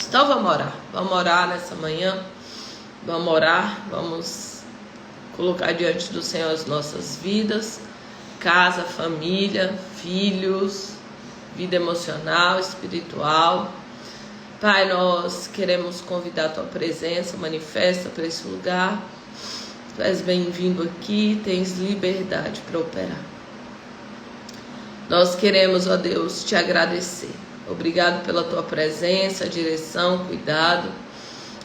Então vamos orar nessa manhã, vamos orar, vamos colocar diante do Senhor as nossas vidas, casa, família, filhos, vida emocional, espiritual. Pai, nós queremos convidar a Tua presença, manifesta para esse lugar. Tu és bem-vindo aqui, tens liberdade para operar. Nós queremos, ó Deus, te agradecer. Obrigado pela Tua presença, direção, cuidado,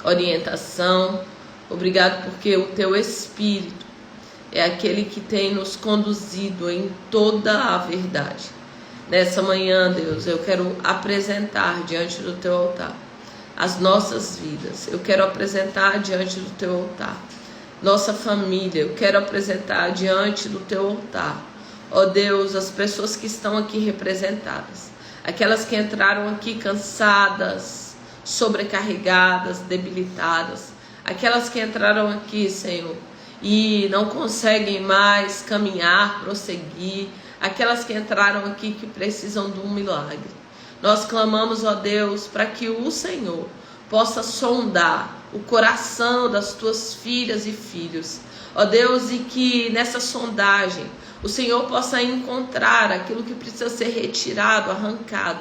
orientação. Obrigado porque o Teu Espírito é aquele que tem nos conduzido em toda a verdade. Nessa manhã, Deus, eu quero apresentar diante do Teu altar as nossas vidas. Eu quero apresentar diante do Teu altar nossa família. Eu quero apresentar diante do Teu altar, ó Deus, as pessoas que estão aqui representadas. Aquelas que entraram aqui cansadas, sobrecarregadas, debilitadas. Aquelas que entraram aqui, Senhor, e não conseguem mais caminhar, prosseguir. Aquelas que entraram aqui que precisam de um milagre. Nós clamamos, ó Deus, para que o Senhor possa sondar o coração das Tuas filhas e filhos. Ó Deus, e que nessa sondagem o Senhor possa encontrar aquilo que precisa ser retirado, arrancado.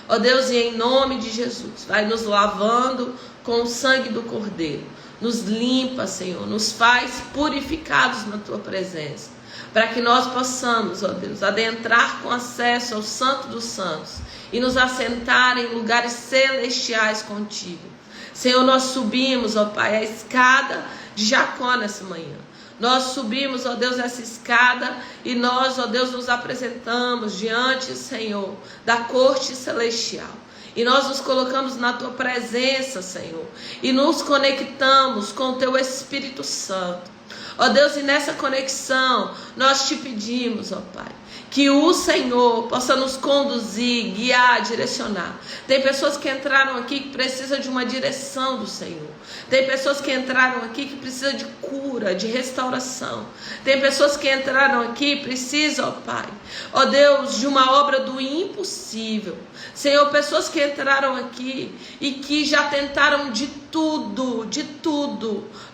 Ó Deus, e em nome de Jesus, vai nos lavando com o sangue do Cordeiro. Nos limpa, Senhor, nos faz purificados na Tua presença. Para que nós possamos, ó Deus, adentrar com acesso ao Santo dos Santos e nos assentar em lugares celestiais contigo. Senhor, nós subimos, ó Pai, a escada de Jacó nessa manhã. Nós subimos, ó Deus, essa escada e nós, ó Deus, nos apresentamos diante, Senhor, da corte celestial. E nós nos colocamos na Tua presença, Senhor, e nos conectamos com o Teu Espírito Santo. Ó Deus, e nessa conexão nós te pedimos, ó Pai, que o Senhor possa nos conduzir, guiar, direcionar. Tem pessoas que entraram aqui que precisam de uma direção do Senhor. Tem pessoas que entraram aqui que precisam de cura, de restauração. Tem pessoas que entraram aqui e precisam, ó Pai, ó Deus, de uma obra do impossível. Senhor, pessoas que entraram aqui e que já tentaram de tudo,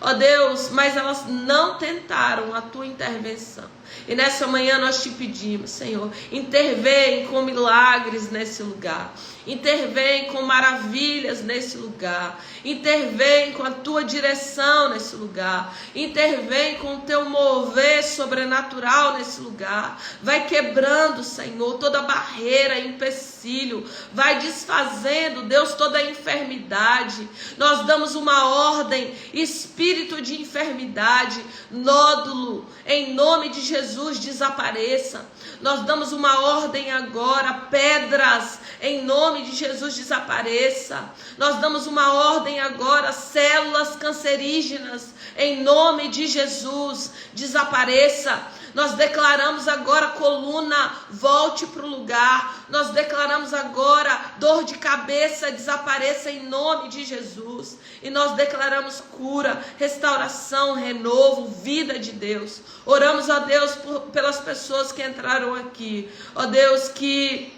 ó Deus, mas elas não tentaram a Tua intervenção. E nessa manhã nós te pedimos, Senhor, intervém com milagres nesse lugar. Intervém com maravilhas nesse lugar. Intervém com a Tua direção nesse lugar. Intervém com o Teu mover sobrenatural nesse lugar. Vai quebrando, Senhor, toda barreira, empecilho. Vai desfazendo, Deus, toda a enfermidade. Nós damos uma ordem, espírito de enfermidade, nódulo, em nome de Jesus, desapareça. Nós damos uma ordem agora, pedras, em nome de Jesus, desapareça. Nós damos uma ordem agora, células cancerígenas, em nome de Jesus, desapareça. Nós declaramos agora coluna, volte para o lugar. Nós declaramos agora dor de cabeça, desapareça em nome de Jesus. E nós declaramos cura, restauração, renovo, vida de Deus. Oramos, ó Deus, pelas pessoas que entraram aqui. Ó Deus, que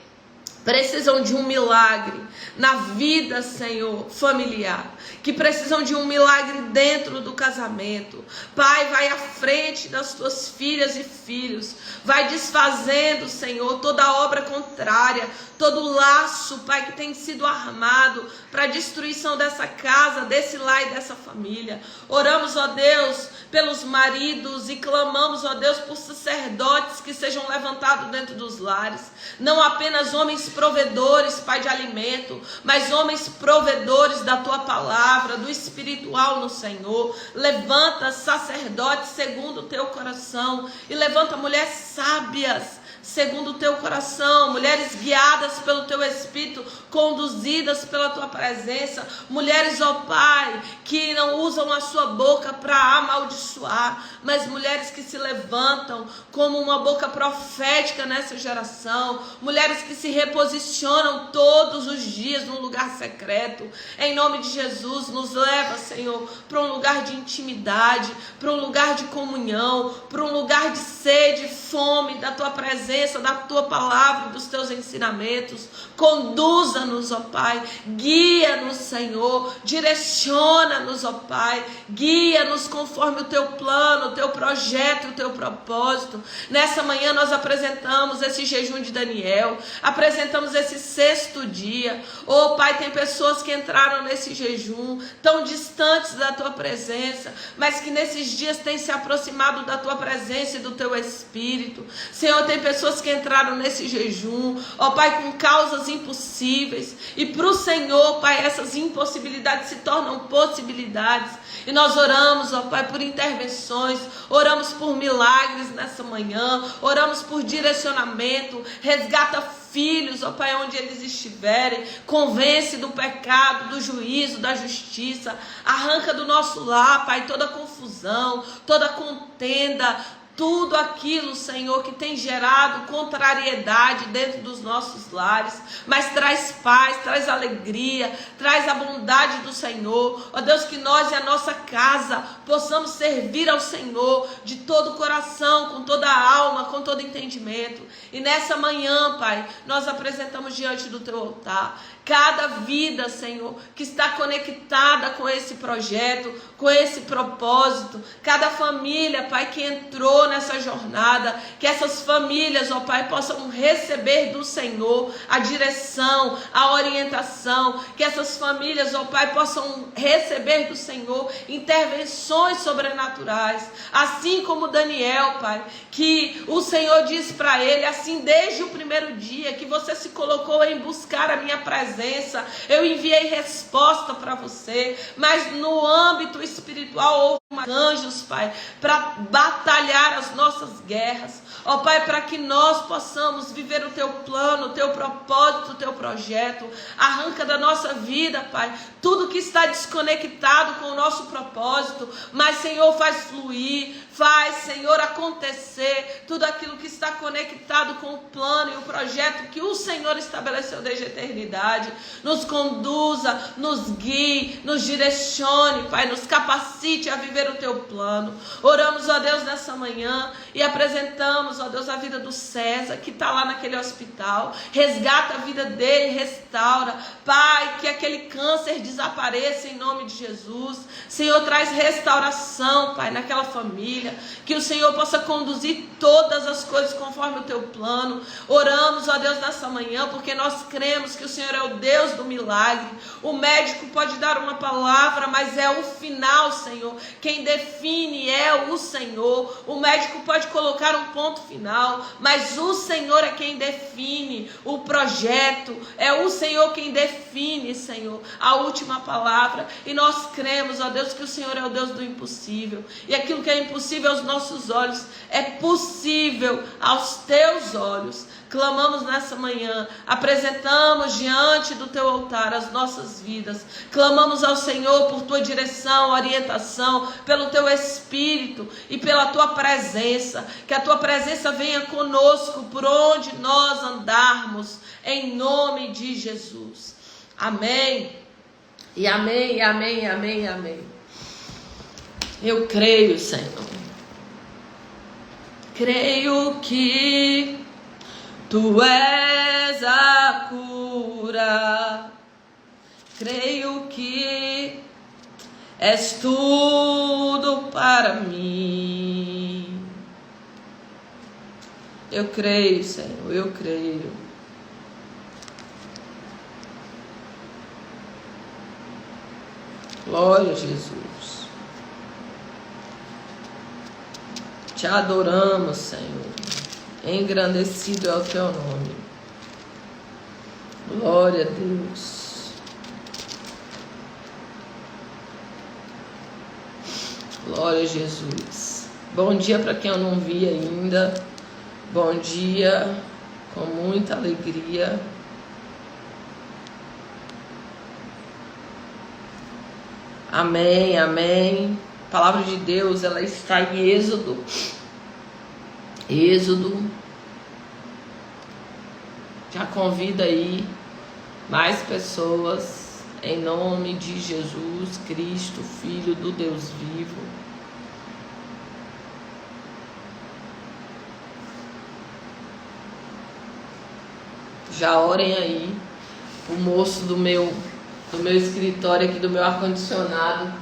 precisam de um milagre na vida, Senhor, familiar. Que precisam de um milagre dentro do casamento. Pai, vai à frente das Tuas filhas e filhos. Vai desfazendo, Senhor, toda obra contrária. Todo laço, Pai, que tem sido armado para a destruição dessa casa, desse lar e dessa família. Oramos, ó Deus, pelos maridos e clamamos, ó Deus, por sacerdotes que sejam levantados dentro dos lares. Não apenas homens provedores, Pai, de alimento, mas homens provedores da Tua palavra, do espiritual no Senhor. Levanta sacerdotes segundo o Teu coração e levanta mulheres sábias segundo o Teu coração, mulheres guiadas pelo Teu Espírito, conduzidas pela Tua presença, mulheres, ó Pai, que não usam a sua boca para amaldiçoar, mas mulheres que se levantam como uma boca profética nessa geração, mulheres que se reposicionam todos os dias num lugar secreto. Em nome de Jesus, nos leva, Senhor, para um lugar de intimidade, para um lugar de comunhão, para um lugar de sede, fome da Tua presença, presença, da tua palavra, dos teus ensinamentos. Conduza-nos, ó Pai, guia-nos, Senhor, direciona-nos, ó Pai, guia-nos conforme o teu plano, o teu projeto, o teu propósito. Nessa manhã nós apresentamos esse jejum de Daniel, apresentamos esse 6º dia. Ó Pai, tem pessoas que entraram nesse jejum, tão distantes da tua presença, mas que nesses dias têm se aproximado da tua presença e do teu Espírito. Senhor, tem pessoas que entraram nesse jejum, ó Pai, com causas impossíveis, e para o Senhor, Pai, essas impossibilidades se tornam possibilidades, e nós oramos, ó Pai, por intervenções, oramos por milagres nessa manhã, oramos por direcionamento. Resgata filhos, ó Pai, onde eles estiverem, convence do pecado, do juízo, da justiça, arranca do nosso lar, Pai, toda confusão, toda contenda, tudo aquilo, Senhor, que tem gerado contrariedade dentro dos nossos lares, mas traz paz, traz alegria, traz a bondade do Senhor. Ó Deus, que nós e a nossa casa possamos servir ao Senhor de todo o coração, com toda a alma, com todo entendimento. E nessa manhã, Pai, nós apresentamos diante do teu altar cada vida, Senhor, que está conectada com esse projeto, com esse propósito, cada família, Pai, que entrou nessa jornada, que essas famílias, ó Pai, possam receber do Senhor a direção, a orientação, que essas famílias, ó Pai, possam receber do Senhor intervenções sobrenaturais, assim como Daniel, Pai, que o Senhor disse para ele, assim, desde o primeiro dia que você se colocou em buscar a minha presença, eu enviei resposta para você, mas no âmbito espiritual houve anjos, Pai, para batalhar as nossas guerras, ó Pai, para que nós possamos viver o teu plano, o teu propósito, o teu projeto. Arranca da nossa vida, Pai, tudo que está desconectado com o nosso propósito, mas Senhor, faz fluir, faz, Senhor, acontecer tudo aquilo que está conectado com o plano e o projeto que o Senhor estabeleceu desde a eternidade. Nos conduza, nos guie, nos direcione, Pai, nos capacite a viver o teu plano. Oramos, ó Deus, nessa manhã e apresentamos, ó Deus, a vida do César, que está lá naquele hospital. Resgata a vida dele, restaura, Pai, que aquele câncer desapareça em nome de Jesus. Senhor, traz restauração, Pai, naquela família, que o Senhor possa conduzir todas as coisas conforme o teu plano. Oramos, ó Deus, nessa manhã, porque nós cremos que o Senhor é o Deus do milagre. O médico pode dar uma palavra, mas é o final, Senhor. Quem define é o Senhor. O médico pode colocar um ponto final, mas o Senhor é quem define o projeto. É o Senhor quem define, Senhor, a última palavra. E nós cremos, ó Deus, que o Senhor é o Deus do impossível. E aquilo que é impossível aos nossos olhos é possível aos teus olhos. Clamamos nessa manhã, apresentamos diante do teu altar as nossas vidas. Clamamos ao Senhor por tua direção, orientação, pelo teu Espírito e pela tua presença. Que a tua presença venha conosco por onde nós andarmos, em nome de Jesus. Amém. E amém, e amém, e amém, e amém. Eu creio, Senhor. Creio que tu és a cura, creio que és tudo para mim. Eu creio, Senhor, eu creio. Glória a Jesus. Te adoramos, Senhor. Engrandecido é o teu nome. Glória a Deus. Glória a Jesus. Bom dia para quem eu não vi ainda. Bom dia, com muita alegria. Amém, amém. A palavra de Deus, ela está em Êxodo. Já convida aí mais pessoas em nome de Jesus Cristo, Filho do Deus vivo. Já orem aí. O moço do meu escritório aqui, do meu ar-condicionado,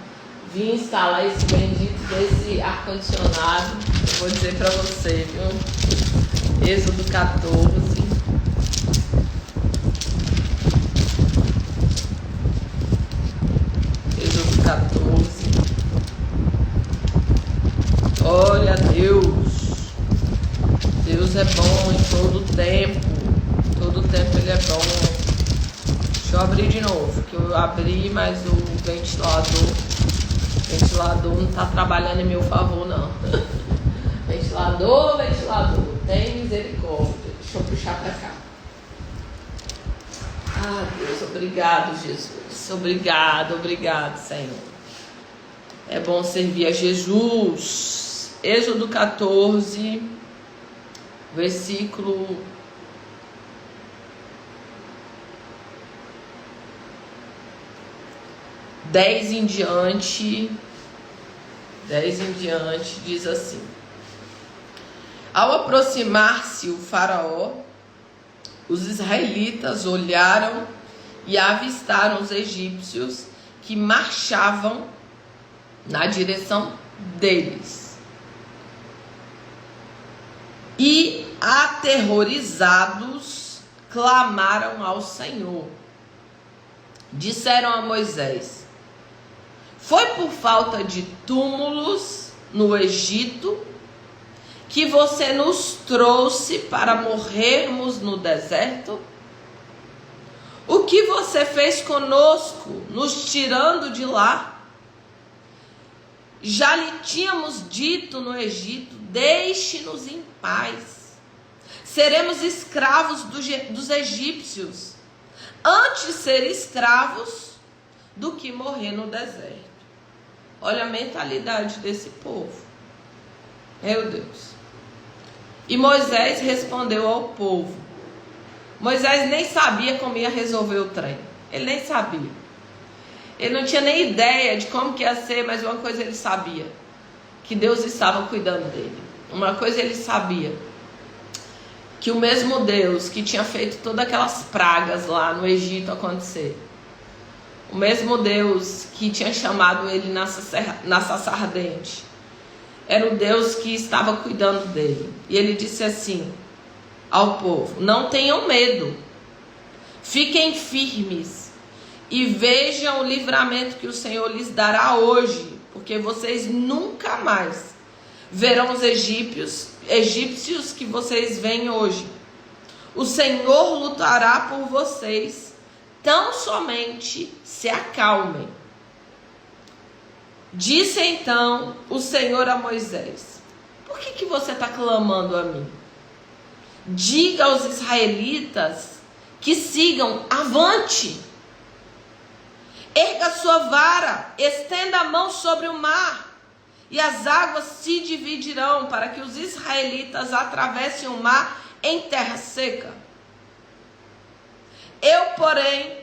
vim instalar esse bendito desse ar-condicionado. Eu vou dizer pra você, viu? Êxodo 14. Êxodo 14. Olha, Deus é bom em todo tempo. Todo tempo Ele é bom. Deixa eu abrir de novo, que eu abri, mas o ventilador não tá trabalhando em meu favor, não. Ventilador, tem misericórdia. Deixa eu puxar pra cá. Ah, Deus, obrigado, Jesus. Obrigado, Senhor. É bom servir a Jesus. Êxodo 14, versículo 10 em diante, diz assim: ao aproximar-se o faraó, os israelitas olharam e avistaram os egípcios que marchavam na direção deles. E, aterrorizados, clamaram ao Senhor. Disseram a Moisés: foi por falta de túmulos no Egito que você nos trouxe para morrermos no deserto? O que você fez conosco, nos tirando de lá? Já lhe tínhamos dito no Egito: deixe-nos em paz. Seremos escravos dos egípcios, antes ser escravos do que morrer no deserto. Olha a mentalidade desse povo. Meu Deus. E Moisés respondeu ao povo. Moisés nem sabia como ia resolver o trem. Ele nem sabia. Ele não tinha nem ideia de como que ia ser, mas uma coisa ele sabia: que Deus estava cuidando dele. Uma coisa ele sabia: que o mesmo Deus que tinha feito todas aquelas pragas lá no Egito acontecer, o mesmo Deus que tinha chamado ele na sarça ardente, era o Deus que estava cuidando dele. E ele disse assim ao povo: não tenham medo, fiquem firmes e vejam o livramento que o Senhor lhes dará hoje, porque vocês nunca mais verão os egípcios que vocês veem hoje. O Senhor lutará por vocês, tão somente se acalmem. Disse então o Senhor a Moisés: por que você está clamando a mim? Diga aos israelitas que sigam avante. Erga sua vara, estenda a mão sobre o mar, e as águas se dividirão, para que os israelitas atravessem o mar em terra seca. Eu, porém,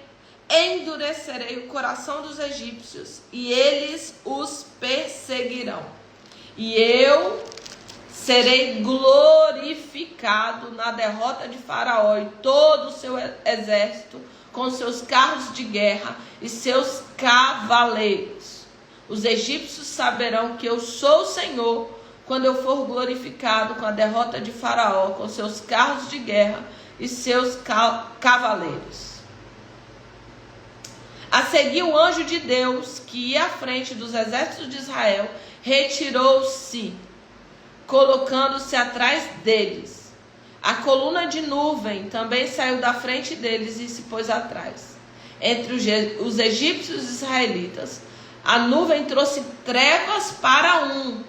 endurecerei o coração dos egípcios, e eles os perseguirão. E eu serei glorificado na derrota de Faraó e todo o seu exército, com seus carros de guerra e seus cavaleiros. Os egípcios saberão que eu sou o Senhor, quando eu for glorificado com a derrota de Faraó, com seus carros de guerra e seus cavaleiros. A seguir, o anjo de Deus, que ia à frente dos exércitos de Israel, retirou-se, colocando-se atrás deles. A coluna de nuvem também saiu da frente deles e se pôs atrás. Entre os egípcios e os israelitas, a nuvem trouxe trevas para um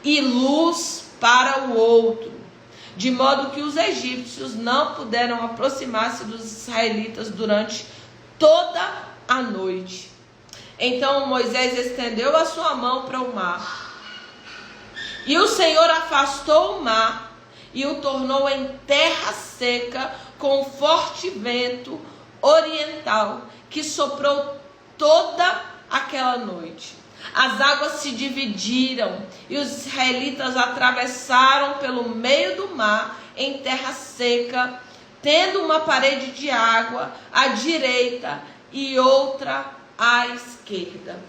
e luz para o outro, de modo que os egípcios não puderam aproximar-se dos israelitas durante toda a noite. Então Moisés estendeu a sua mão para o mar, e o Senhor afastou o mar e o tornou em terra seca, com um forte vento oriental que soprou toda aquela noite. As águas se dividiram e os israelitas atravessaram pelo meio do mar em terra seca tendo uma parede de água à direita e outra à esquerda.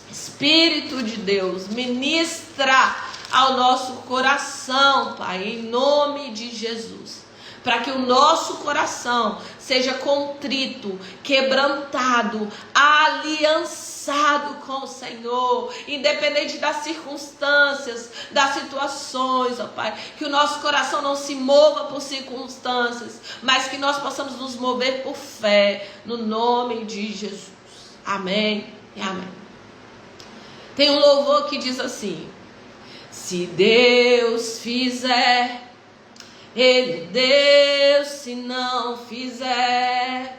Espírito de Deus, ministra ao nosso coração, Pai, em nome de Jesus, para que o nosso coração seja contrito, quebrantado, aliançado com o Senhor, independente das circunstâncias, das situações, ó Pai, que o nosso coração não se mova por circunstâncias, mas que nós possamos nos mover por fé, no nome de Jesus. Amém e amém. Tem um louvor que diz assim: se Deus fizer, Ele é Deus. Se não fizer,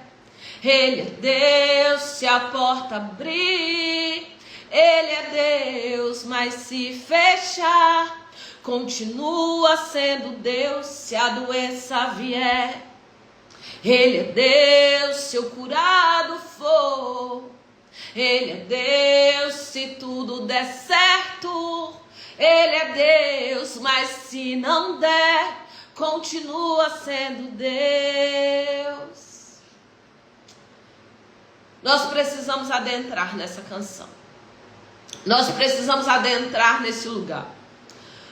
Ele é Deus. Se a porta abrir, Ele é Deus. Mas se fechar, continua sendo Deus. Se a doença vier, Ele é Deus. Se o curado for, Ele é Deus. Se tudo der certo, Ele é Deus. Mas se não der, continua sendo Deus. Nós precisamos adentrar nessa canção. Nós precisamos adentrar nesse lugar.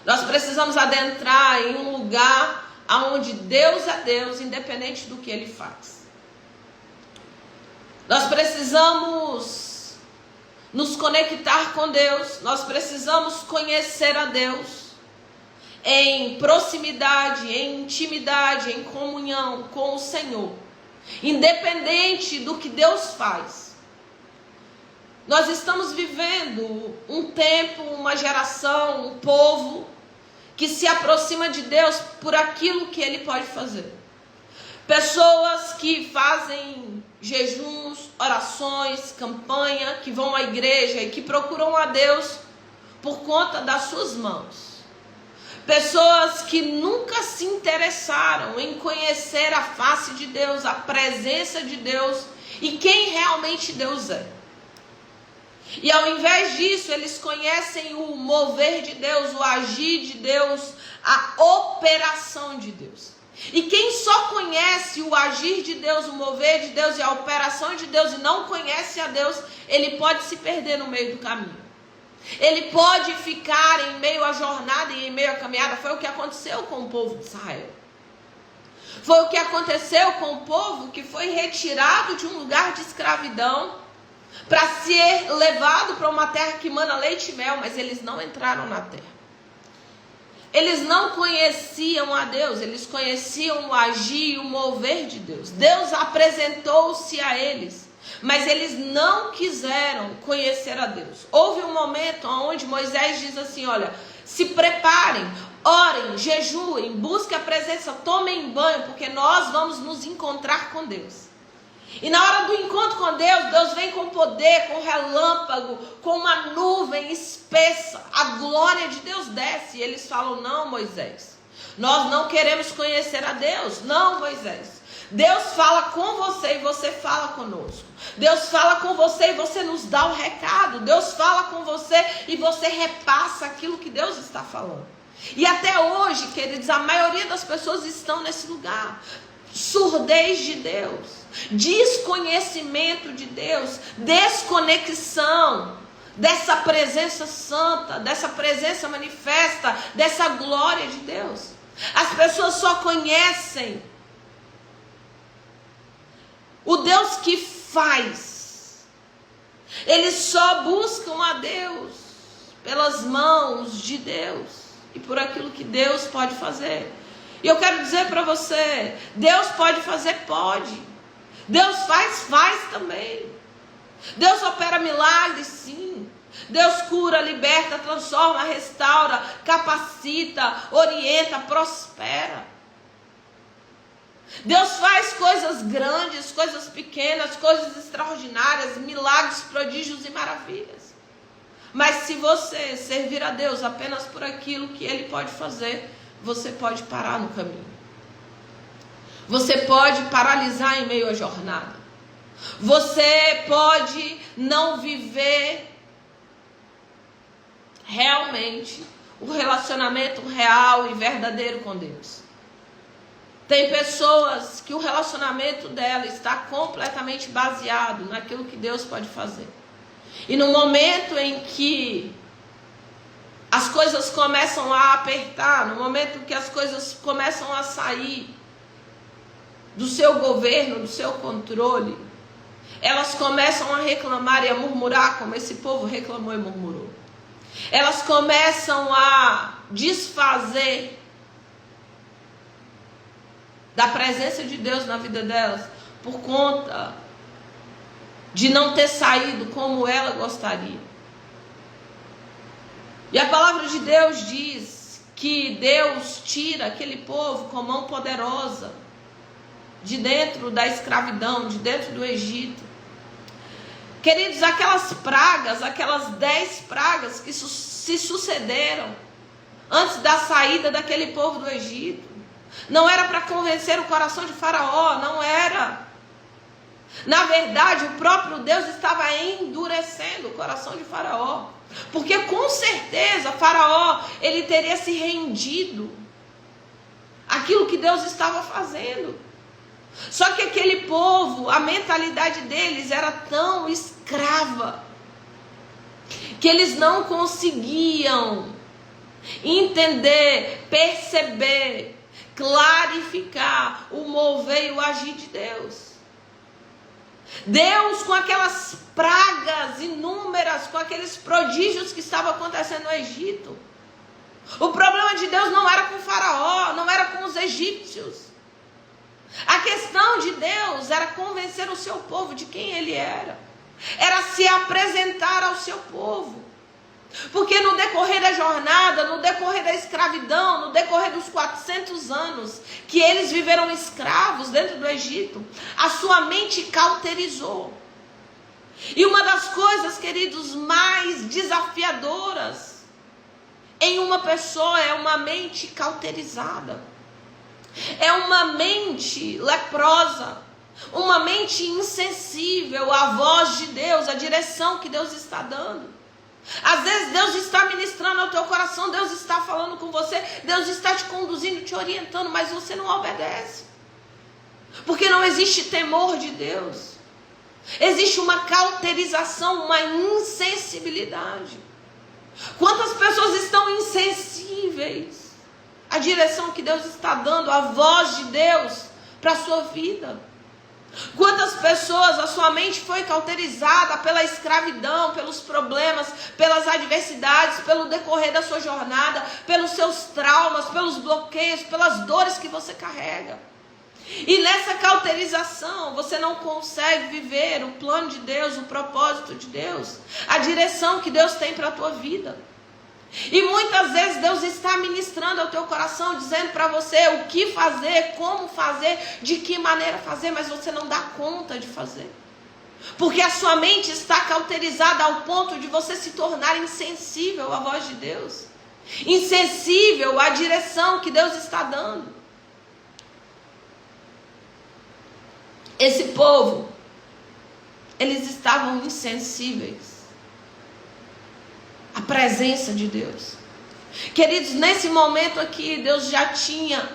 Nós precisamos adentrar em um lugar onde Deus é Deus, independente do que Ele faz. Nós precisamos nos conectar com Deus. Nós precisamos conhecer a Deus em proximidade, em intimidade, em comunhão com o Senhor, independente do que Deus faz. Nós estamos vivendo um tempo, uma geração, um povo que se aproxima de Deus por aquilo que Ele pode fazer. Pessoas que fazem jejuns, orações, campanha, que vão à igreja e que procuram a Deus por conta das suas mãos. Pessoas que nunca se interessaram em conhecer a face de Deus, a presença de Deus e quem realmente Deus é. E ao invés disso, eles conhecem o mover de Deus, o agir de Deus, a operação de Deus. E quem só conhece o agir de Deus, o mover de Deus e a operação de Deus e não conhece a Deus, ele pode se perder no meio do caminho. Ele pode ficar em meio à jornada e em meio à caminhada. Foi o que aconteceu com o povo de Israel. Foi o que aconteceu com o povo que foi retirado de um lugar de escravidão para ser levado para uma terra que mana leite e mel, mas eles não entraram na terra. Eles não conheciam a Deus, eles conheciam o agir e o mover de Deus. Deus apresentou-se a eles, mas eles não quiseram conhecer a Deus. Houve um momento onde Moisés diz assim: olha, se preparem, orem, jejuem, busquem a presença, tomem banho, porque nós vamos nos encontrar com Deus. E na hora do encontro com Deus, Deus vem com poder, com relâmpago, com uma nuvem espessa. A glória de Deus desce. E eles falam: não, Moisés, nós não queremos conhecer a Deus. Não, Moisés, Deus fala com você e você fala conosco. Deus fala com você e você nos dá o recado. Deus fala com você e você repassa aquilo que Deus está falando. E até hoje, queridos, a maioria das pessoas estão nesse lugar. Surdez de Deus, desconhecimento de Deus, desconexão dessa presença santa, dessa presença manifesta, dessa glória de Deus. As pessoas só conhecem o Deus que faz. Eles só buscam a Deus pelas mãos de Deus e por aquilo que Deus pode fazer. E eu quero dizer para você: Deus pode fazer? Pode. Deus faz também. Deus opera milagres, sim. Deus cura, liberta, transforma, restaura, capacita, orienta, prospera. Deus faz coisas grandes, coisas pequenas, coisas extraordinárias, milagres, prodígios e maravilhas. Mas se você servir a Deus apenas por aquilo que Ele pode fazer, você pode parar no caminho. Você pode paralisar em meio à jornada. Você pode não viver realmente o relacionamento real e verdadeiro com Deus. Tem pessoas que o relacionamento dela está completamente baseado naquilo que Deus pode fazer. E no momento em que as coisas começam a apertar, no momento que as coisas começam a sair do seu governo, do seu controle, elas começam a reclamar e a murmurar, como esse povo reclamou e murmurou. Elas começam a desfazer da presença de Deus na vida delas, por conta de não ter saído como ela gostaria. E a palavra de Deus diz que Deus tira aquele povo com mão poderosa de dentro da escravidão, de dentro do Egito. Queridos, aquelas pragas, aquelas 10 pragas que se sucederam antes da saída daquele povo do Egito, não era para convencer o coração de Faraó, não era. Na verdade, o próprio Deus estava endurecendo o coração de Faraó, porque com certeza Faraó, ele teria se rendido àquilo que Deus estava fazendo. Só que aquele povo, a mentalidade deles era tão escrava, que eles não conseguiam entender, perceber, clarificar o mover e o agir de Deus. Deus, com aquelas pragas inúmeras, com aqueles prodígios que estavam acontecendo no Egito, o problema de Deus não era com Faraó, não era com os egípcios. A questão de Deus era convencer o seu povo de quem ele era se apresentar ao seu povo. Porque no decorrer da jornada, no decorrer da escravidão, no decorrer dos 400 anos que eles viveram escravos dentro do Egito, a sua mente cauterizou. E uma das coisas, queridos, mais desafiadoras em uma pessoa é uma mente cauterizada. É uma mente leprosa, uma mente insensível à voz de Deus, à direção que Deus está dando. Às vezes Deus está ministrando ao teu coração, Deus está falando com você, Deus está te conduzindo, te orientando, mas você não obedece. Porque não existe temor de Deus. Existe uma cauterização, uma insensibilidade. Quantas pessoas estão insensíveis à direção que Deus está dando, à voz de Deus para a sua vida? Quantas pessoas a sua mente foi cauterizada pela escravidão, pelos problemas, pelas adversidades, pelo decorrer da sua jornada, pelos seus traumas, pelos bloqueios, pelas dores que você carrega. E nessa cauterização você não consegue viver o plano de Deus, o propósito de Deus, a direção que Deus tem para a tua vida. E muitas vezes Deus está ministrando ao teu coração, dizendo para você o que fazer, como fazer, de que maneira fazer, mas você não dá conta de fazer. Porque a sua mente está cauterizada ao ponto de você se tornar insensível à voz de Deus, insensível à direção que Deus está dando. Esse povo, eles estavam insensíveis a presença de Deus. Queridos, nesse momento aqui, Deus já tinha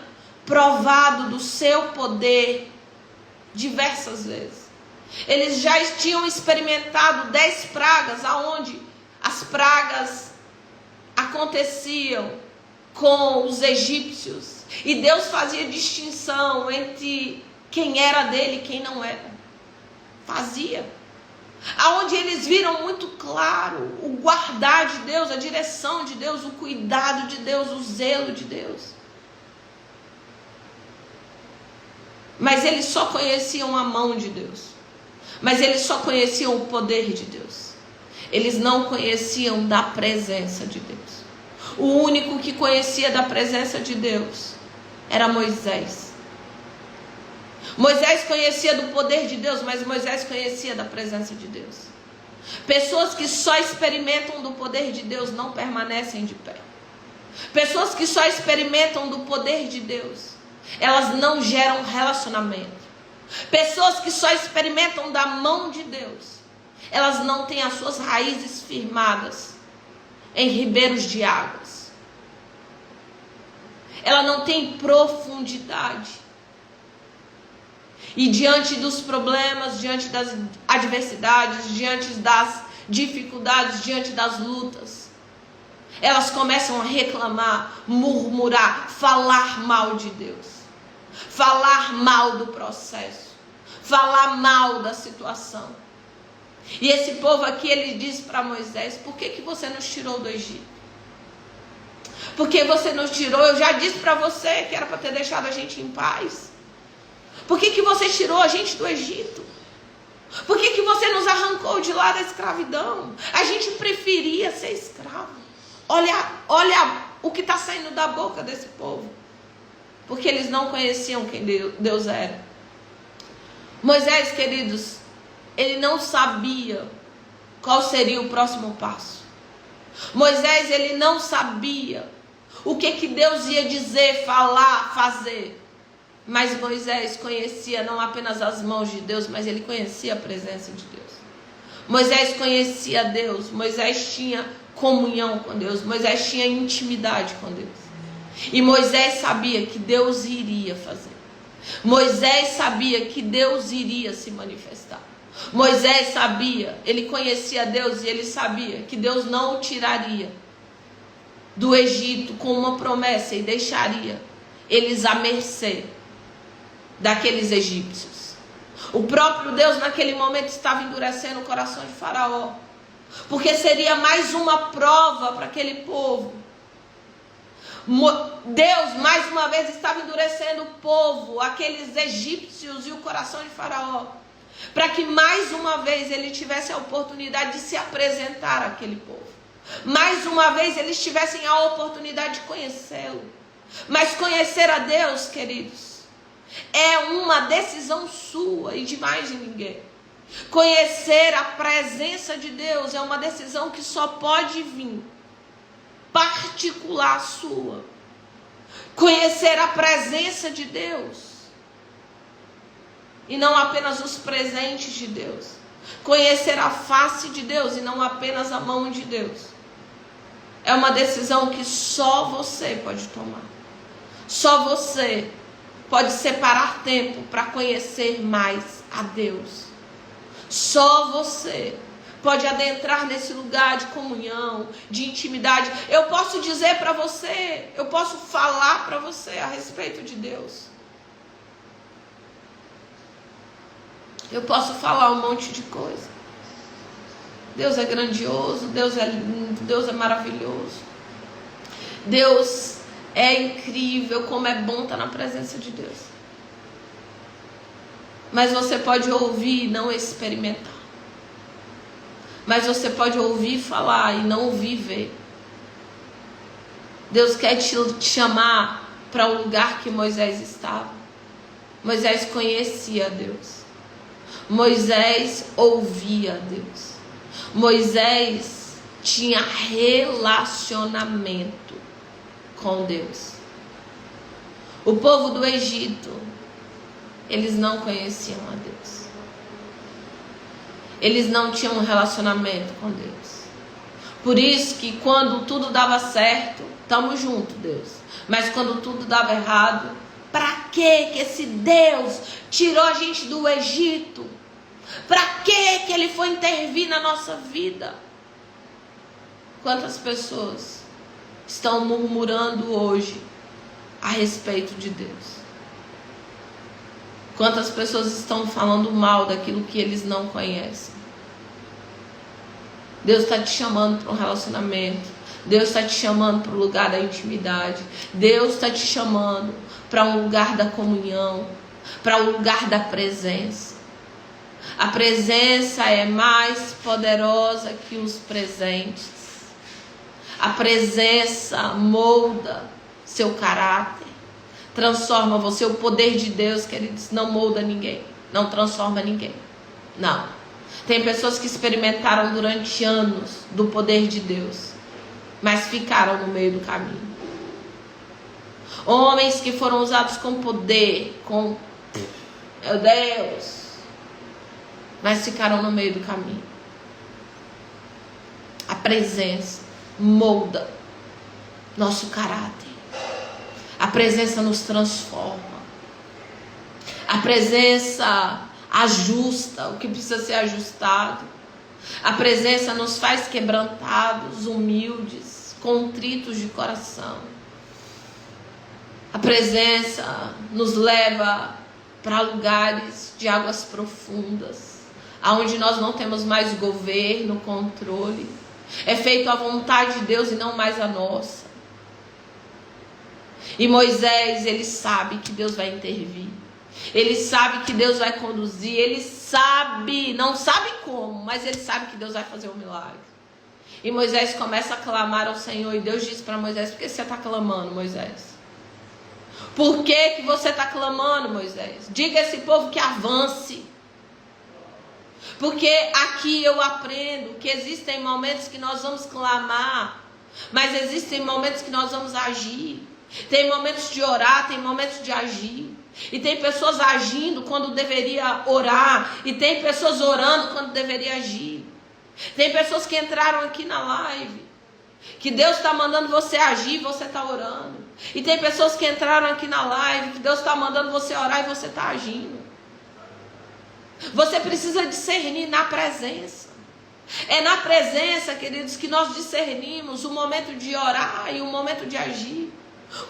provado do seu poder diversas vezes. Eles já tinham experimentado 10 pragas, aonde as pragas aconteciam com os egípcios. E Deus fazia distinção entre quem era dele e quem não era. Fazia. Aonde eles viram muito claro o guardar de Deus, a direção de Deus, o cuidado de Deus, o zelo de Deus. Mas eles só conheciam a mão de Deus. Mas eles só conheciam o poder de Deus. Eles não conheciam da presença de Deus. O único que conhecia da presença de Deus era Moisés. Moisés conhecia do poder de Deus, mas Moisés conhecia da presença de Deus. Pessoas que só experimentam do poder de Deus não permanecem de pé. Pessoas que só experimentam do poder de Deus, elas não geram relacionamento. Pessoas que só experimentam da mão de Deus, elas não têm as suas raízes firmadas em ribeiros de águas. Ela não tem profundidade. E diante dos problemas, diante das adversidades, diante das dificuldades, diante das lutas, elas começam a reclamar, murmurar, falar mal de Deus, falar mal do processo, falar mal da situação. E esse povo aqui, ele diz para Moisés: por que você nos tirou do Egito? Porque você nos tirou, eu já disse para você que era para ter deixado a gente em paz. Por que você tirou a gente do Egito? Por que você nos arrancou de lá da escravidão? A gente preferia ser escravo. Olha o que está saindo da boca desse povo. Porque eles não conheciam quem Deus era. Moisés, queridos, ele não sabia qual seria o próximo passo. Moisés, ele não sabia o que Deus ia dizer, falar, fazer. Mas Moisés conhecia não apenas as mãos de Deus, mas ele conhecia a presença de Deus. Moisés conhecia Deus, Moisés tinha comunhão com Deus, Moisés tinha intimidade com Deus. E Moisés sabia que Deus iria fazer. Moisés sabia que Deus iria se manifestar. Moisés sabia, ele conhecia Deus e ele sabia que Deus não o tiraria do Egito com uma promessa e deixaria eles à mercê daqueles egípcios. O próprio Deus naquele momento estava endurecendo o coração de Faraó, porque seria mais uma prova para aquele povo. Deus mais uma vez estava endurecendo o povo, aqueles egípcios e o coração de Faraó, para que mais uma vez ele tivesse a oportunidade de se apresentar àquele povo. Mais uma vez eles tivessem a oportunidade de conhecê-lo. Mas conhecer a Deus, queridos, é uma decisão sua e de mais de ninguém. Conhecer a presença de Deus é uma decisão que só pode vir particular sua. Conhecer a presença de Deus e não apenas os presentes de Deus. Conhecer a face de Deus e não apenas a mão de Deus. É uma decisão que só você pode tomar. Só você pode separar tempo para conhecer mais a Deus. Só você pode adentrar nesse lugar de comunhão, de intimidade. Eu posso dizer para você, eu posso falar para você a respeito de Deus. Eu posso falar um monte de coisa. Deus é grandioso, Deus é lindo, Deus é maravilhoso. Deus é incrível, como é bom estar na presença de Deus. Mas você pode ouvir e não experimentar. Mas você pode ouvir falar e não ouvir ver. Deus quer te chamar para o lugar que Moisés estava. Moisés conhecia Deus. Moisés ouvia Deus. Moisés tinha relacionamento com Deus. O povo do Egito, eles não conheciam a Deus. Eles não tinham um relacionamento com Deus. Por isso que quando tudo dava certo, estamos juntos, Deus. Mas quando tudo dava errado, para que esse Deus tirou a gente do Egito? Para que ele foi intervir na nossa vida? Quantas pessoas estão murmurando hoje a respeito de Deus? Quantas pessoas estão falando mal daquilo que eles não conhecem? Deus está te chamando para um relacionamento. Deus está te chamando para o lugar da intimidade. Deus está te chamando para um lugar da comunhão, para um lugar da presença. A presença é mais poderosa que os presentes. A presença molda seu caráter, transforma você. O poder de Deus, queridos, não molda ninguém, não transforma ninguém. Não. Tem pessoas que experimentaram durante anos do poder de Deus, mas ficaram no meio do caminho. Homens que foram usados com poder, com meu Deus, mas ficaram no meio do caminho. A presença molda nosso caráter. A presença nos transforma. A presença ajusta o que precisa ser ajustado. A presença nos faz quebrantados, humildes, contritos de coração. A presença nos leva para lugares de águas profundas, aonde nós não temos mais governo, controle. É feito a vontade de Deus e não mais a nossa. E Moisés, ele sabe que Deus vai intervir. Ele sabe que Deus vai conduzir. Ele sabe, não sabe como, mas ele sabe que Deus vai fazer um milagre. E Moisés começa a clamar ao Senhor. E Deus diz para Moisés: por que você está clamando, Moisés? Por que você está clamando, Moisés? Diga a esse povo que avance. Porque aqui eu aprendo que existem momentos que nós vamos clamar, mas existem momentos que nós vamos agir. Tem momentos de orar, tem momentos de agir. E tem pessoas agindo quando deveria orar, e tem pessoas orando quando deveria agir. Tem pessoas que entraram aqui na live, que Deus está mandando você agir e você está orando. E tem pessoas que entraram aqui na live, que Deus está mandando você orar e você está agindo. Você precisa discernir na presença. É na presença, queridos, que nós discernimos o momento de orar e o momento de agir.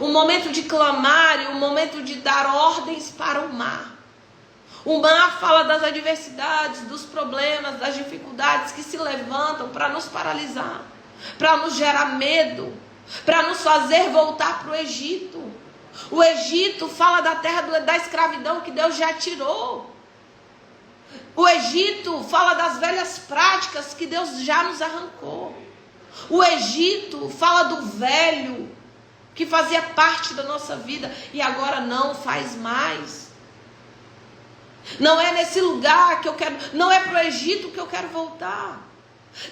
O momento de clamar e o momento de dar ordens para o mar. O mar fala das adversidades, dos problemas, das dificuldades que se levantam para nos paralisar, para nos gerar medo, para nos fazer voltar para o Egito. O Egito fala da terra da escravidão que Deus já tirou. O Egito fala das velhas práticas que Deus já nos arrancou. O Egito fala do velho que fazia parte da nossa vida e agora não faz mais. Não é nesse lugar que eu quero, não é para o Egito que eu quero voltar.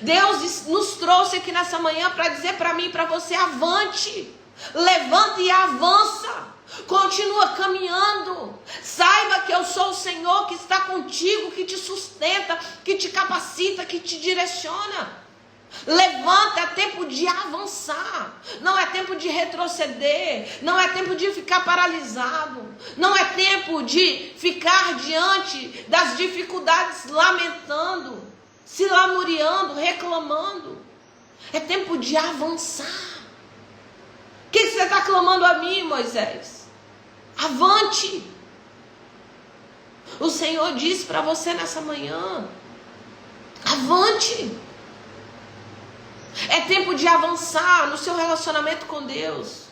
Deus nos trouxe aqui nessa manhã para dizer para mim e para você: avante, levanta e avança, continua caminhando. Saiba que eu sou o Senhor que está contigo, que te sustenta, que te capacita, que te direciona. Levanta, é tempo de avançar, não é tempo de retroceder, não é tempo de ficar paralisado, não é tempo de ficar diante das dificuldades lamentando, se lamuriando, reclamando. É tempo de avançar. O que você está clamando a mim, Moisés? Avante. O Senhor diz para você nessa manhã: avante. É tempo de avançar no seu relacionamento com Deus.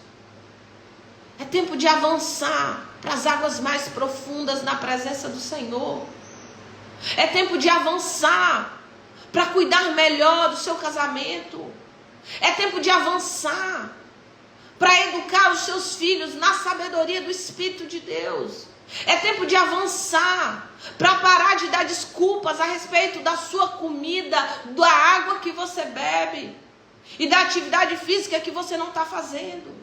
É tempo de avançar para as águas mais profundas na presença do Senhor. É tempo de avançar para cuidar melhor do seu casamento. É tempo de avançar para educar os seus filhos na sabedoria do Espírito de Deus. É tempo de avançar para parar de dar desculpas a respeito da sua comida, da água que você bebe e da atividade física que você não está fazendo.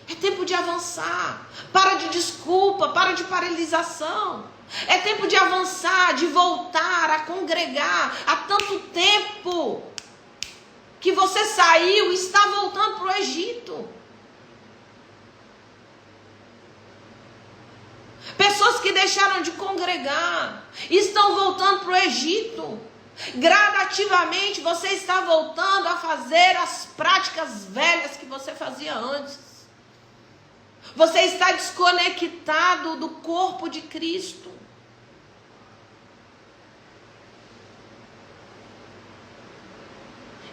É tempo de avançar. Para de desculpa, para de paralisação. É tempo de avançar, de voltar a congregar. Há tanto tempo que você saiu e está voltando para o Egito. Pessoas que deixaram de congregar estão voltando para o Egito. Gradativamente você está voltando a fazer as práticas velhas que você fazia antes. Você está desconectado do corpo de Cristo.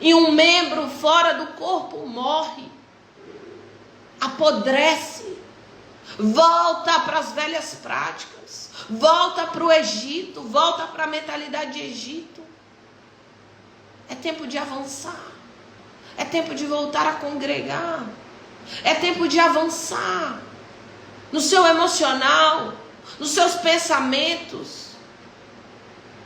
E um membro fora do corpo morre, apodrece. Volta para as velhas práticas, volta para o Egito, volta para a mentalidade de Egito. É tempo de avançar, é tempo de voltar a congregar, é tempo de avançar no seu emocional, nos seus pensamentos,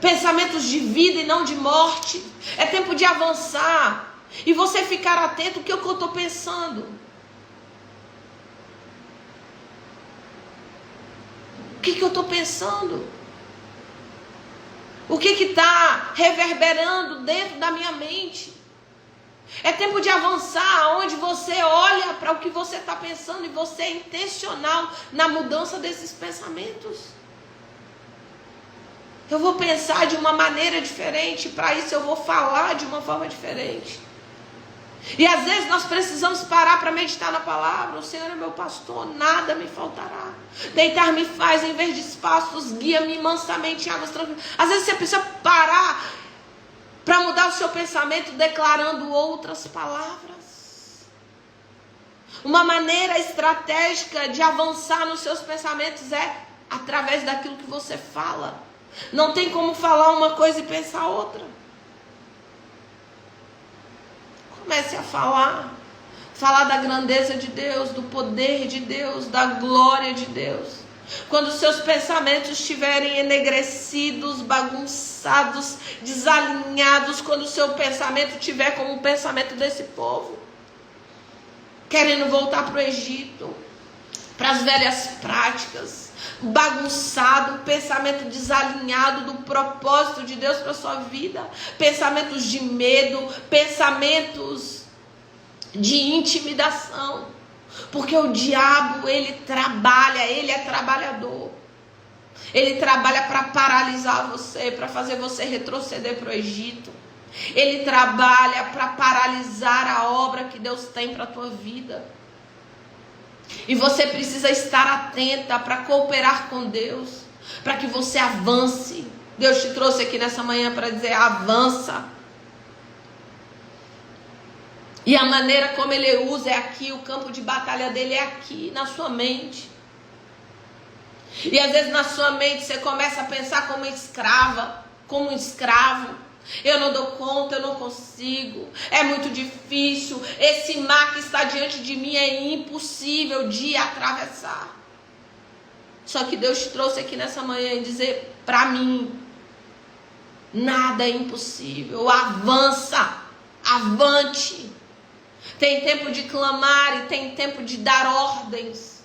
pensamentos de vida e não de morte. É tempo de avançar e você ficar atento ao que eu estou pensando. O que eu estou pensando? O que está reverberando dentro da minha mente? É tempo de avançar, onde você olha para o que você está pensando e você é intencional na mudança desses pensamentos. Eu vou pensar de uma maneira diferente. Para isso eu vou falar de uma forma diferente. E às vezes nós precisamos parar para meditar na palavra. O Senhor é meu pastor, nada me faltará. Deitar-me faz em verdes pastos, guia-me mansamente em águas tranquilas. Às vezes você precisa parar para mudar o seu pensamento declarando outras palavras. Uma maneira estratégica de avançar nos seus pensamentos é através daquilo que você fala. Não tem como falar uma coisa e pensar outra. Comece a falar. Falar da grandeza de Deus, do poder de Deus, da glória de Deus. Quando os seus pensamentos estiverem enegrecidos, bagunçados, desalinhados, quando o seu pensamento estiver como o pensamento desse povo, querendo voltar para o Egito, para as velhas práticas, bagunçado, pensamento desalinhado do propósito de Deus para a sua vida, pensamentos de medo, pensamentos de intimidação, porque o diabo, ele trabalha, ele é trabalhador, ele trabalha para paralisar você, para fazer você retroceder para o Egito, ele trabalha para paralisar a obra que Deus tem para a tua vida. E você precisa estar atenta para cooperar com Deus, para que você avance. Deus te trouxe aqui nessa manhã para dizer: avança. E a maneira como Ele usa é aqui, o campo de batalha dele é aqui, na sua mente. E às vezes na sua mente você começa a pensar como escrava, como um escravo. Eu não dou conta, eu não consigo, é muito difícil, esse mar que está diante de mim é impossível de atravessar. Só que Deus te trouxe aqui nessa manhã e dizer para mim: nada é impossível, avança, avante. Tem tempo de clamar e tem tempo de dar ordens.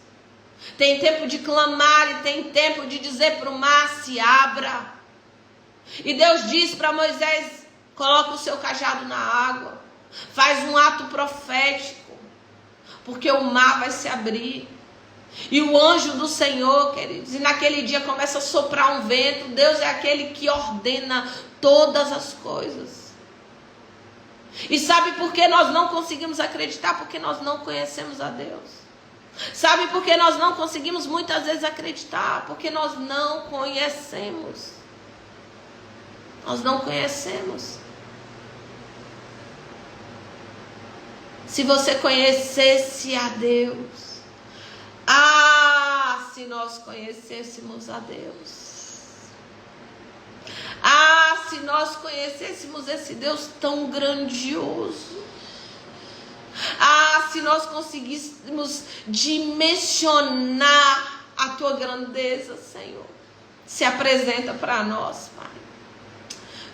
Tem tempo de clamar e tem tempo de dizer para o mar: se abra. E Deus diz para Moisés: coloca o seu cajado na água, faz um ato profético, porque o mar vai se abrir. E o anjo do Senhor, queridos, e naquele dia começa a soprar um vento. Deus é aquele que ordena todas as coisas. E sabe por que nós não conseguimos acreditar? Porque nós não conhecemos a Deus. Sabe por que nós não conseguimos muitas vezes acreditar? Porque nós não conhecemos. Nós não conhecemos. Se você conhecesse a Deus, se nós conhecêssemos a Deus, se nós conhecêssemos esse Deus tão grandioso, se nós conseguíssemos dimensionar a tua grandeza, Senhor, se apresenta para nós, Pai.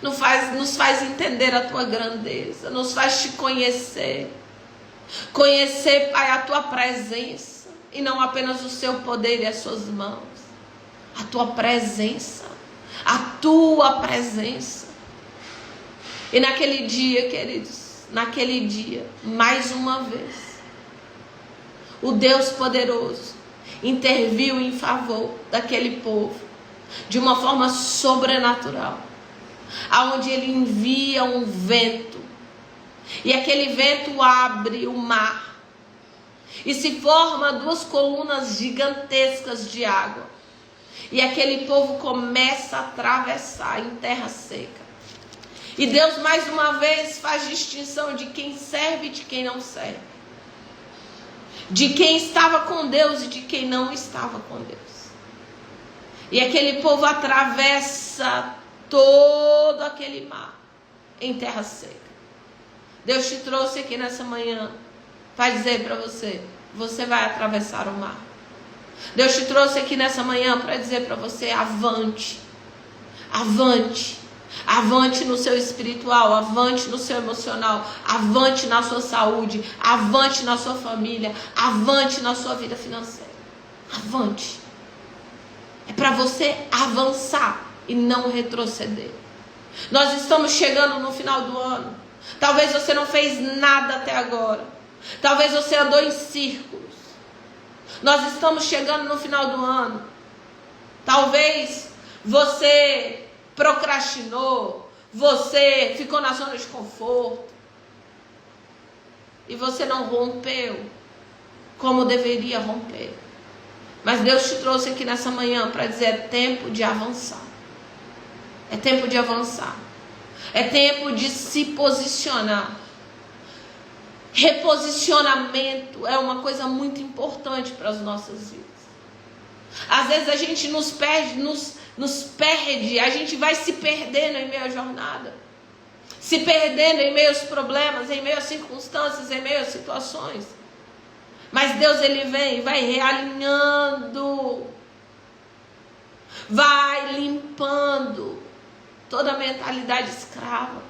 Nos faz entender a tua grandeza, nos faz te conhecer. Conhecer, Pai, a tua presença, e não apenas o seu poder e as suas mãos. A tua presença, a tua presença. E naquele dia, queridos, naquele dia, mais uma vez, o Deus poderoso interviu em favor daquele povo de uma forma sobrenatural, aonde ele envia um vento, e aquele vento abre o mar, e se forma duas colunas gigantescas de água, e aquele povo começa a atravessar em terra seca. E Deus mais uma vez faz distinção de quem serve e de quem não serve, de quem estava com Deus e de quem não estava com Deus. E aquele povo atravessa todo aquele mar em terra seca. Deus te trouxe aqui nessa manhã para dizer para você: você vai atravessar o mar. Deus te trouxe aqui nessa manhã para dizer para você: avante, avante, avante no seu espiritual, avante no seu emocional, avante na sua saúde, avante na sua família, avante na sua vida financeira. Avante. É para você avançar e não retroceder. Nós estamos chegando no final do ano. Talvez você não fez nada até agora. Talvez você andou em círculos. Nós estamos chegando no final do ano. Talvez você procrastinou, você ficou na zona de conforto e você não rompeu como deveria romper. Mas Deus te trouxe aqui nessa manhã para dizer: é tempo de avançar. É tempo de avançar. É tempo de se posicionar. Reposicionamento é uma coisa muito importante para as nossas vidas. Às vezes a gente nos perde, a gente vai se perdendo em meio à jornada. Se perdendo em meio aos problemas, em meio às circunstâncias, em meio às situações. Mas Deus, Ele vem e vai realinhando, vai limpando toda a mentalidade escrava.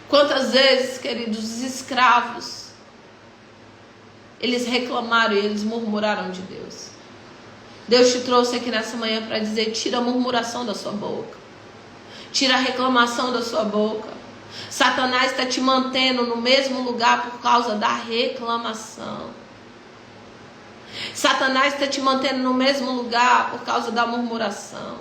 Quantas vezes, queridos, os escravos, eles reclamaram e eles murmuraram de Deus. Deus te trouxe aqui nessa manhã para dizer: tira a murmuração da sua boca. Tira a reclamação da sua boca. Satanás está te mantendo no mesmo lugar por causa da reclamação. Satanás está te mantendo no mesmo lugar por causa da murmuração.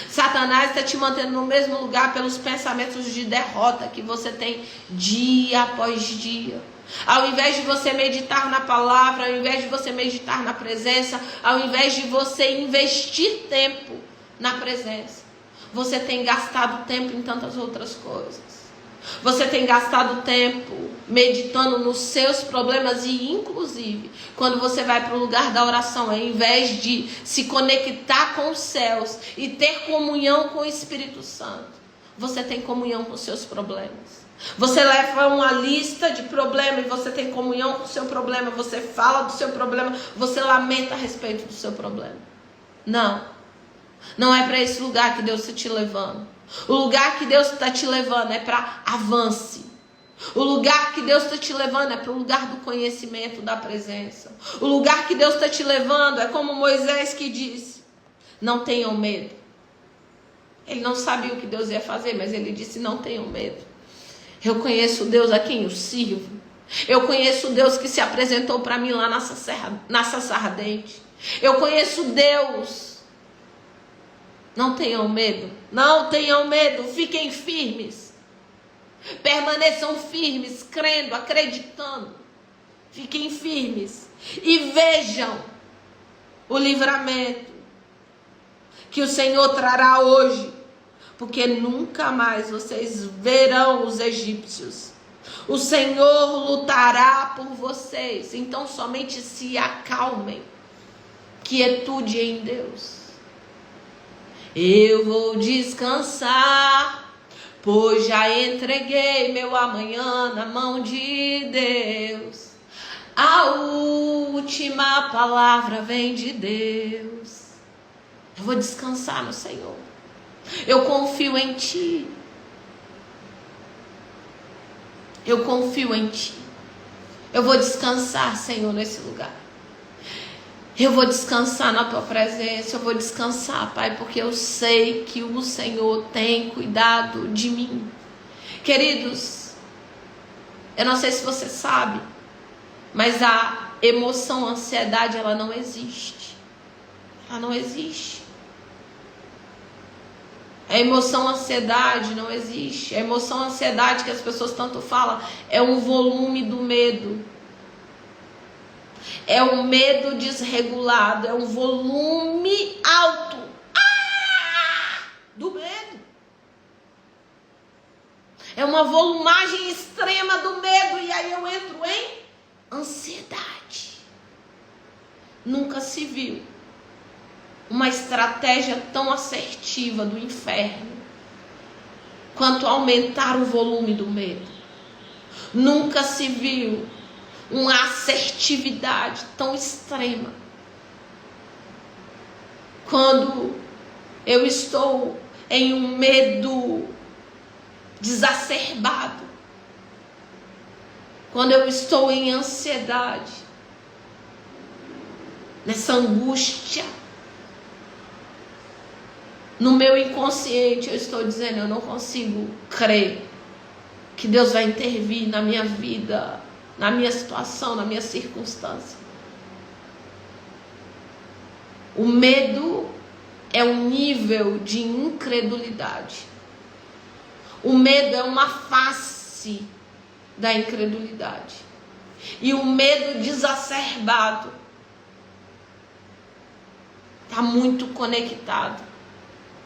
Satanás está te mantendo no mesmo lugar pelos pensamentos de derrota que você tem dia após dia. Ao invés de você meditar na palavra, ao invés de você meditar na presença, ao invés de você investir tempo na presença, você tem gastado tempo em tantas outras coisas. Você tem gastado tempo meditando nos seus problemas e, inclusive, quando você vai para o lugar da oração, ao invés de se conectar com os céus e ter comunhão com o Espírito Santo, você tem comunhão com os seus problemas. Você leva uma lista de problemas e você tem comunhão com o seu problema, você fala do seu problema, você lamenta a respeito do seu problema. Não é para esse lugar que Deus está te levando. O lugar que Deus está te levando é para avance. O lugar que Deus está te levando é para o lugar do conhecimento, da presença. O lugar que Deus está te levando é como Moisés que disse: não tenham medo. Ele não sabia o que Deus ia fazer, mas ele disse: não tenham medo. Eu conheço o Deus a quem eu sirvo. Eu conheço o Deus que se apresentou para mim lá na sarça ardente. Eu conheço Deus. Não tenham medo. Não tenham medo. Fiquem firmes. Permaneçam firmes, crendo, acreditando. Fiquem firmes. E vejam o livramento que o Senhor trará hoje. Porque nunca mais vocês verão os egípcios. O Senhor lutará por vocês. Então somente se acalmem. Quietude em Deus. Eu vou descansar, pois já entreguei meu amanhã na mão de Deus. A última palavra vem de Deus. Eu vou descansar no Senhor. Eu confio em Ti. Eu confio em Ti. Eu vou descansar, Senhor, nesse lugar. Eu vou descansar na Tua presença. Eu vou descansar, Pai, porque eu sei que o Senhor tem cuidado de mim. Queridos, eu não sei se você sabe, mas a emoção, a ansiedade, ela não existe. Ela não existe. A emoção, a ansiedade não existe. A emoção, a ansiedade que as pessoas tanto falam é um volume do medo. É um medo desregulado, é um volume alto do medo. É uma volumagem extrema do medo e aí eu entro em ansiedade. Nunca se viu uma estratégia tão assertiva do inferno quanto aumentar o volume do medo. Nunca se viu uma assertividade tão extrema quando eu estou em um medo desacerbado, quando eu estou em ansiedade, nessa angústia. No meu inconsciente eu estou dizendo: eu não consigo crer que Deus vai intervir na minha vida, na minha situação, na minha circunstância. O medo é um nível de incredulidade. O medo é uma face da incredulidade. E o medo desacerbado está muito conectado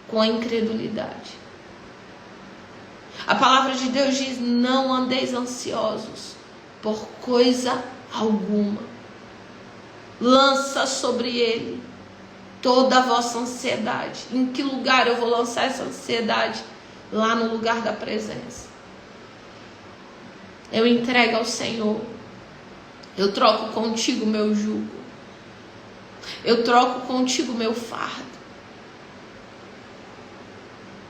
com a incredulidade. A palavra de Deus diz: não andeis ansiosos por coisa alguma. Lança sobre ele toda a vossa ansiedade. Em que lugar eu vou lançar essa ansiedade? Lá no lugar da presença. Eu entrego ao Senhor. Eu troco contigo meu jugo. Eu troco contigo meu fardo.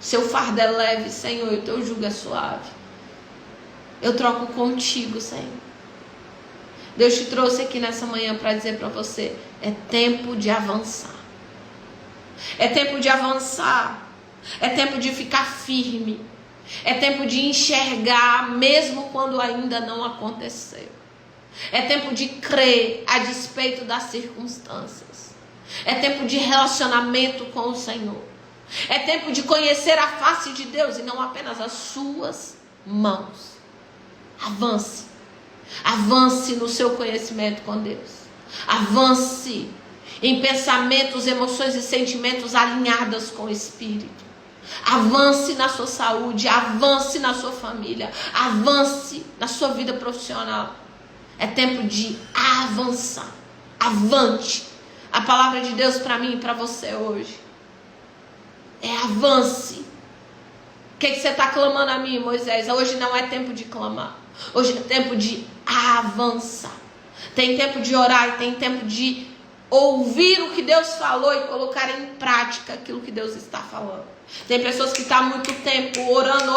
Seu fardo é leve, Senhor, e o teu jugo é suave. Eu troco contigo, Senhor. Deus te trouxe aqui nessa manhã para dizer para você: é tempo de avançar. É tempo de avançar. É tempo de ficar firme. É tempo de enxergar mesmo quando ainda não aconteceu. É tempo de crer a despeito das circunstâncias. É tempo de relacionamento com o Senhor. É tempo de conhecer a face de Deus e não apenas as suas mãos. Avance. Avance no seu conhecimento com Deus. Avance em pensamentos, emoções e sentimentos alinhados com o Espírito. Avance na sua saúde, avance na sua família, avance na sua vida profissional. É tempo de avançar. Avante. A palavra de Deus para mim e para você hoje é avance. O que você está clamando a mim, Moisés? Hoje não é tempo de clamar. Hoje é tempo de avançar. Tem tempo de orar e tem tempo de ouvir o que Deus falou e colocar em prática aquilo que Deus está falando. Tem pessoas que estão há muito tempo orando.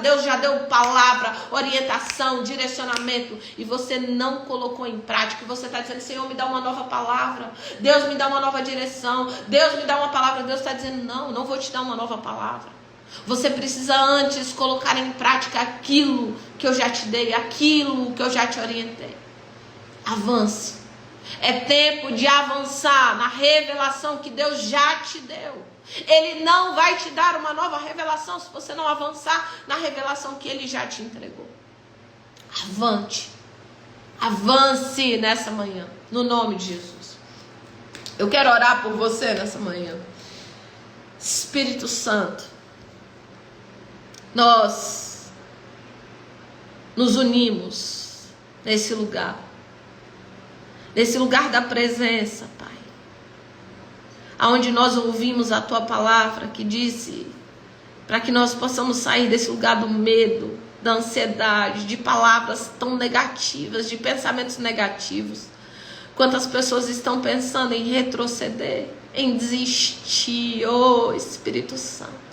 Deus já deu palavra, orientação, direcionamento e você não colocou em prática. E você está dizendo: Senhor, me dá uma nova palavra. Deus, me dá uma nova direção. Deus, me dá uma palavra. Deus está dizendo: não vou te dar uma nova palavra. Você precisa antes colocar em prática aquilo que eu já te dei, aquilo que eu já te orientei. Avance. É tempo de avançar na revelação que Deus já te deu. Ele não vai te dar uma nova revelação se você não avançar na revelação que Ele já te entregou. Avante. Avance nessa manhã, no nome de Jesus. Eu quero orar por você nessa manhã. Espírito Santo, nós nos unimos nesse lugar da presença, Pai, aonde nós ouvimos a Tua palavra que disse para que nós possamos sair desse lugar do medo, da ansiedade, de palavras tão negativas, de pensamentos negativos. Quantas pessoas estão pensando em retroceder, em desistir? Oh, Espírito Santo,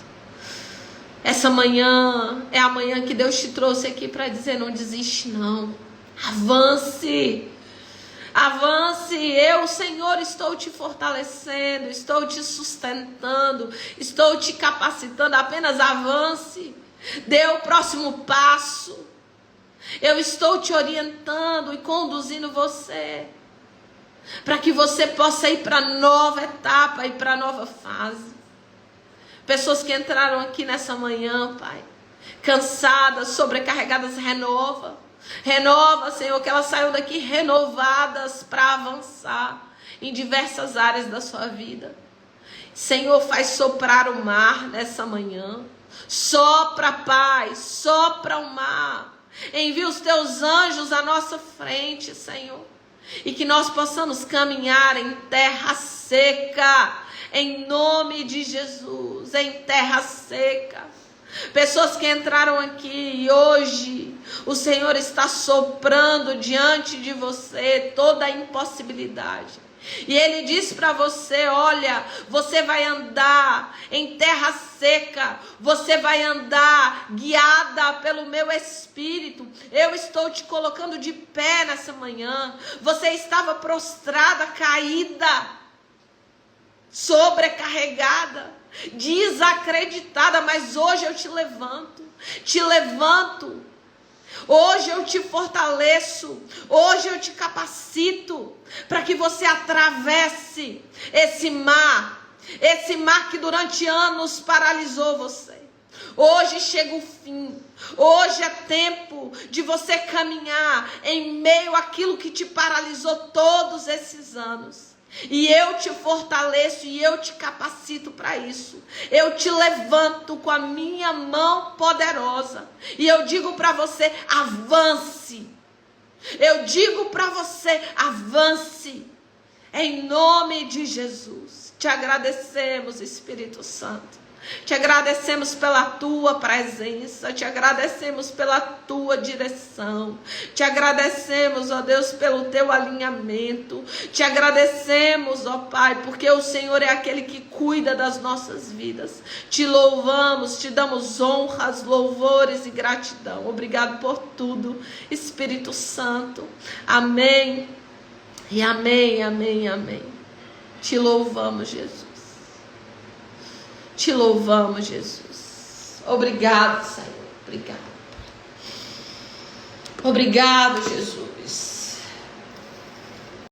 essa manhã é a manhã que Deus te trouxe aqui para dizer: não desiste não, avance. Avance, eu, Senhor, estou te fortalecendo, estou te sustentando, estou te capacitando. Apenas avance, dê o próximo passo. Eu estou te orientando e conduzindo você, para que você possa ir para a nova etapa e para a nova fase. Pessoas que entraram aqui nessa manhã, Pai, cansadas, sobrecarregadas, renova, Senhor, que elas saiam daqui renovadas para avançar em diversas áreas da sua vida. Senhor, faz soprar o mar nessa manhã. Sopra a paz, sopra o mar. Envia os teus anjos à nossa frente, Senhor. E que nós possamos caminhar em terra seca, em nome de Jesus, em terra seca. Pessoas que entraram aqui e hoje o Senhor está soprando diante de você toda a impossibilidade. E Ele diz para você: olha, você vai andar em terra seca, você vai andar guiada pelo meu Espírito. Eu estou te colocando de pé nessa manhã. Você estava prostrada, caída, sobrecarregada, desacreditada, mas hoje eu te levanto. Hoje eu te fortaleço, hoje eu te capacito para que você atravesse esse mar que durante anos paralisou você. Hoje chega o fim, hoje é tempo de você caminhar em meio àquilo que te paralisou todos esses anos. E eu te fortaleço e eu te capacito para isso. Eu te levanto com a minha mão poderosa. E eu digo para você, avance. Eu digo para você, avance. Em nome de Jesus. Te agradecemos, Espírito Santo. Te agradecemos pela tua presença, te agradecemos pela tua direção, te agradecemos, ó Deus, pelo teu alinhamento, te agradecemos, ó Pai, porque o Senhor é aquele que cuida das nossas vidas. Te louvamos, te damos honras, louvores e gratidão. Obrigado por tudo, Espírito Santo. Amém e amém, amém, amém. Te louvamos, Jesus. Te louvamos, Jesus. Obrigado, Senhor. Obrigado. Obrigado, Jesus.